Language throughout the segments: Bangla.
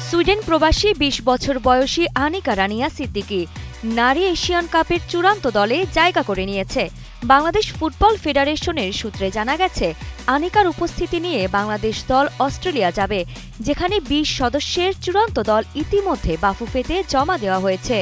সুইডেন প্রবাসী ২০ বছর বয়সী আনিকা রানিয়া সিদ্দিকী নারী এশিয়ান কাপের চূড়ান্ত দলে জায়গা করে নিয়েছে। বাংলাদেশ ফুটবল ফেডারেশনের সূত্রে জানা গেছে, আনিকার উপস্থিতি নিয়ে বাংলাদেশ দল অস্ট্রেলিয়া যাবে, যেখানে ২০ সদস্যের চূড়ান্ত দল ইতিমধ্যে বাফুফেতে জমা দেওয়া হয়েছে।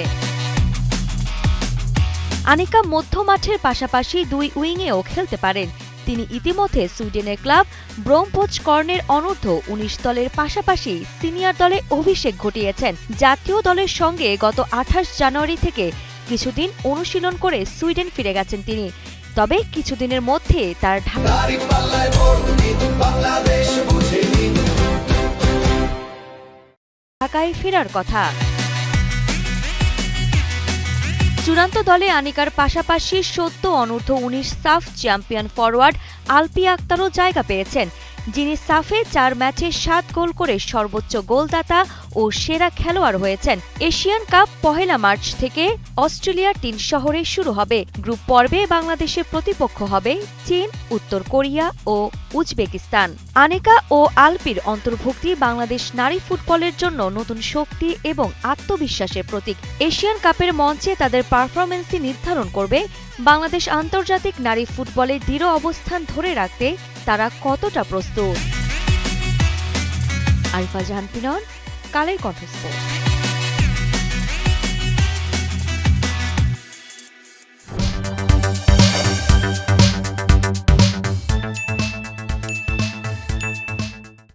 আনিকা মধ্যমাঠের পাশাপাশি দুই উইংয়েও খেলতে পারেন। তিনি ইতিমধ্যে সুইডেনের ক্লাব ব্রোমপোচ-কর্নের অনূর্ধ্ব-১৯ দলের পাশাপাশি সিনিয়র দলে অভিষেক ঘটিয়েছেন। জাতীয় দলের সঙ্গে গত ২৮ জানুয়ারি থেকে কিছুদিন অনুশীলন করে সুইডেন ফিরে গেছেন তিনি। তবে কিছুদিনের মধ্যে তার ঢাকায় ফেরার কথা। চূড়ান্ত দলে আনিকার পাশাপাশি সদ্য অনূর্ধ্ব-১৯ সাফ চ্যাম্পিয়ন ফরওয়ার্ড আলপি আক্তারও জায়গা পেয়েছেন, যিনি সাফে ৪ ম্যাচে ৭ গোল করে সর্বোচ্চ গোলদাতা ও সেরা খেলোয়াড় হয়েছেন। এশিয়ান কাপ ১ মার্চ থেকে অস্ট্রেলিয়ার ৩ শহরে শুরু হবে। গ্রুপ পর্বে বাংলাদেশের প্রতিপক্ষ হবে চীন, উত্তর কোরিয়া ও উজবেকিস্তান। আনিকা ও আলপির অন্তর্ভুক্তি বাংলাদেশ নারী ফুটবলের জন্য নতুন শক্তি এবং আত্মবিশ্বাসের প্রতীক। এশিয়ান কাপের মঞ্চে তাদের পারফরম্যান্সই নির্ধারণ করবে বাংলাদেশ আন্তর্জাতিক নারী ফুটবলে দৃঢ় অবস্থান ধরে রাখতে তারা কতটা প্রস্তুত। আরিফা জাহান পিনন, কালের কণ্ঠস্বর।